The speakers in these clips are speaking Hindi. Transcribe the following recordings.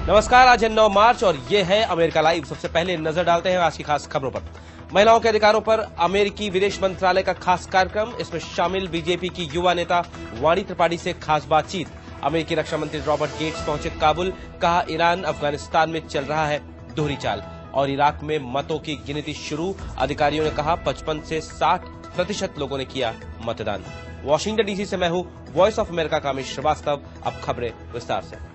नमस्कार, आज है 9 मार्च और ये है अमेरिका लाइव। सबसे पहले नजर डालते हैं आज की खास खबरों पर। महिलाओं के अधिकारों पर अमेरिकी विदेश मंत्रालय का खास कार्यक्रम, इसमें शामिल बीजेपी की युवा नेता वाणी त्रिपाठी से खास बातचीत। अमेरिकी रक्षा मंत्री रॉबर्ट गेट्स पहुंचे काबुल, कहा ईरान अफगानिस्तान में चल रहा है दोहरी चाल। और इराक में मतों की गिनती शुरू, अधिकारियों ने कहा 55 से 60% लोगों ने किया मतदान। वॉशिंगटन डीसी से मैं हूं वॉइस ऑफ अमेरिका का अमित श्रीवास्तव। अब खबरें विस्तार से।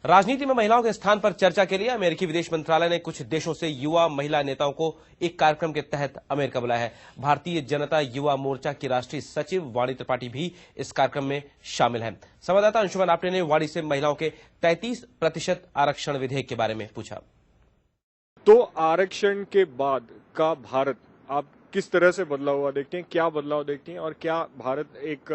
राजनीति में महिलाओं के स्थान पर चर्चा के लिए अमेरिकी विदेश मंत्रालय ने कुछ देशों से युवा महिला नेताओं को एक कार्यक्रम के तहत अमेरिका बुलाया है। भारतीय जनता युवा मोर्चा की राष्ट्रीय सचिव वाणी त्रिपाठी भी इस कार्यक्रम में शामिल हैं। संवाददाता अंशुमन आपटे ने वाणी से महिलाओं के 33% आरक्षण विधेयक के बारे में पूछा। तो आरक्षण के बाद का भारत आप किस तरह से बदला हुआ देखते हैं, क्या बदलाव देखते हैं और क्या भारत एक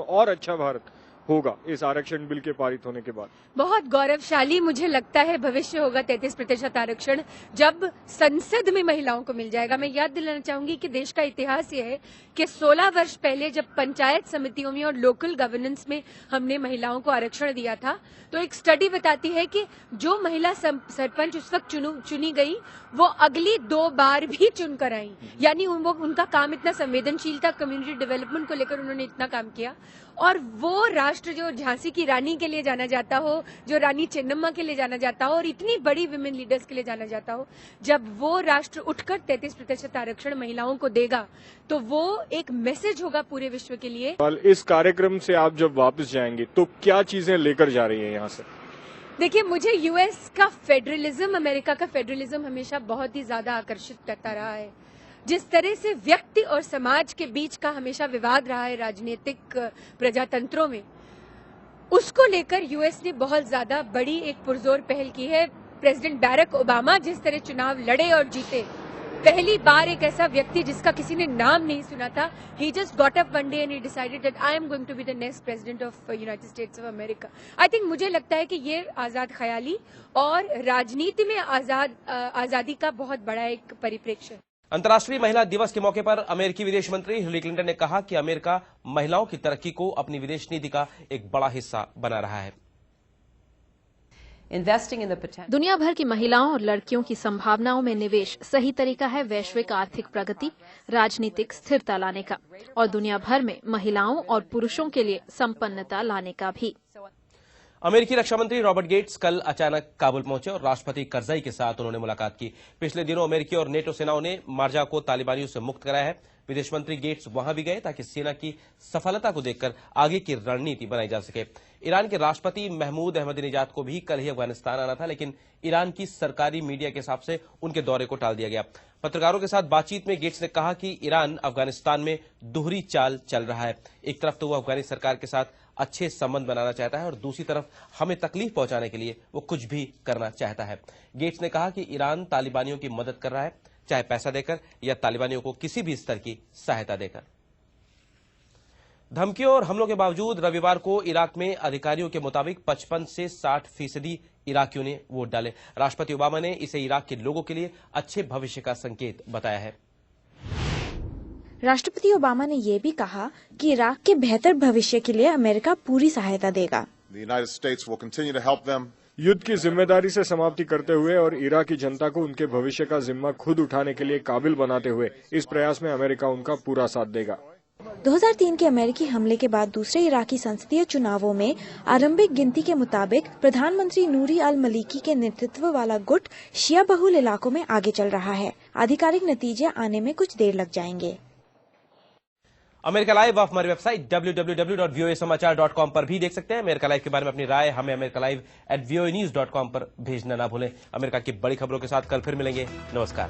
और अच्छा भारत होगा इस आरक्षण बिल के पारित होने के बाद? बहुत गौरवशाली मुझे लगता है भविष्य होगा 33% आरक्षण जब संसद में महिलाओं को मिल जाएगा। मैं याद दिलाना चाहूंगी कि देश का इतिहास ये है कि 16 वर्ष पहले जब पंचायत समितियों में और लोकल गवर्नेंस में हमने महिलाओं को आरक्षण दिया था, तो एक स्टडी बताती है कि जो महिला सरपंच उस वक्त चुनी गई वो अगली 2 बार भी चुनकर आई। यानी उनका काम इतना संवेदनशील था, कम्युनिटी डेवलपमेंट को लेकर उन्होंने इतना काम किया। और वो राष्ट्र जो झांसी की रानी के लिए जाना जाता हो, जो रानी चेन्नम्मा के लिए जाना जाता हो और इतनी बड़ी विमेन लीडर्स के लिए जाना जाता हो, जब वो राष्ट्र उठकर 33% आरक्षण महिलाओं को देगा तो वो एक मैसेज होगा पूरे विश्व के लिए। इस कार्यक्रम से आप जब वापस जाएंगे तो क्या चीजें लेकर जा रही हैं यहाँ से? देखिए, मुझे यूएस का फेडरलिज्म, अमेरिका का फेडरलिज्म हमेशा बहुत ही ज्यादा आकर्षित करता रहा है। जिस तरह से व्यक्ति और समाज के बीच का हमेशा विवाद रहा है राजनीतिक प्रजातंत्रों में, उसको लेकर यूएस ने बहुत ज्यादा बड़ी एक पुरजोर पहल की है। प्रेसिडेंट बैरक ओबामा जिस तरह चुनाव लड़े और जीते, पहली बार एक ऐसा व्यक्ति जिसका किसी ने नाम नहीं सुना था, he just got up one day and he decided that I am going to be the next president of United States of America. I think मुझे लगता है कि ये आजाद ख्याली और राजनीति में आजादी का बहुत बड़ा एक परिप्रेक्ष्य है। अंतर्राष्ट्रीय महिला दिवस के मौके पर अमेरिकी विदेश मंत्री हिलरी क्लिंटन ने कहा कि अमेरिका महिलाओं की तरक्की को अपनी विदेश नीति का एक बड़ा हिस्सा बना रहा है। दुनिया भर की महिलाओं और लड़कियों की संभावनाओं में निवेश सही तरीका है वैश्विक आर्थिक प्रगति, राजनीतिक स्थिरता लाने का और दुनिया भर में महिलाओं और पुरुषों के लिए संपन्नता लाने का भी। अमेरिकी रक्षा मंत्री रॉबर्ट गेट्स कल अचानक काबुल पहुंचे और राष्ट्रपति करजाई के साथ उन्होंने मुलाकात की। पिछले दिनों अमेरिकी और नेटो सेनाओं ने मार्जा को तालिबानियों से मुक्त कराया है। विदेश मंत्री गेट्स वहां भी गए ताकि सेना की सफलता को देखकर आगे की रणनीति बनाई जा सके। ईरान के राष्ट्रपति महमूद अहमदीनेजाद को भी कल ही अफगानिस्तान आना था, लेकिन ईरान की सरकारी मीडिया के हिसाब से उनके दौरे को टाल दिया गया। पत्रकारों के साथ बातचीत में गेट्स ने कहा कि ईरान अफगानिस्तान में दोहरी चाल चल रहा है। एक तरफ तो वो अफगानी सरकार के साथ अच्छे संबंध बनाना चाहता है और दूसरी तरफ हमें तकलीफ पहुंचाने के लिए वो कुछ भी करना चाहता है। गेट्स ने कहा कि ईरान तालिबानियों की मदद कर रहा है, चाहे पैसा देकर या तालिबानियों को किसी भी स्तर की सहायता देकर। धमकियों और हमलों के बावजूद रविवार को इराक में अधिकारियों के मुताबिक 55 से 60% इराकियों ने वोट डाले। राष्ट्रपति ओबामा ने इसे इराक के लोगों के लिए अच्छे भविष्य का संकेत बताया है। राष्ट्रपति ओबामा ने यह भी कहा कि इराक के बेहतर भविष्य के लिए अमेरिका पूरी सहायता देगा। युद्ध की जिम्मेदारी से समाप्ति करते हुए और इराकी जनता को उनके भविष्य का जिम्मा खुद उठाने के लिए काबिल बनाते हुए इस प्रयास में अमेरिका उनका पूरा साथ देगा। 2003 के अमेरिकी हमले के बाद दूसरे इराकी संसदीय चुनावों में आरंभिक गिनती के मुताबिक प्रधानमंत्री नूरी अल मलिकी के नेतृत्व वाला गुट शिया बहुल इलाकों में आगे चल रहा है। आधिकारिक नतीजे आने में कुछ देर लग जाएंगे। अमेरिका लाइव आप हमारी वेबसाइट www.voasamachaar.com पर भी देख सकते हैं। अमेरिका लाइव के बारे में अपनी राय हमें americalive@voanews.com पर भेजना ना भूलें। अमेरिका की बड़ी खबरों के साथ कल फिर मिलेंगे। नमस्कार।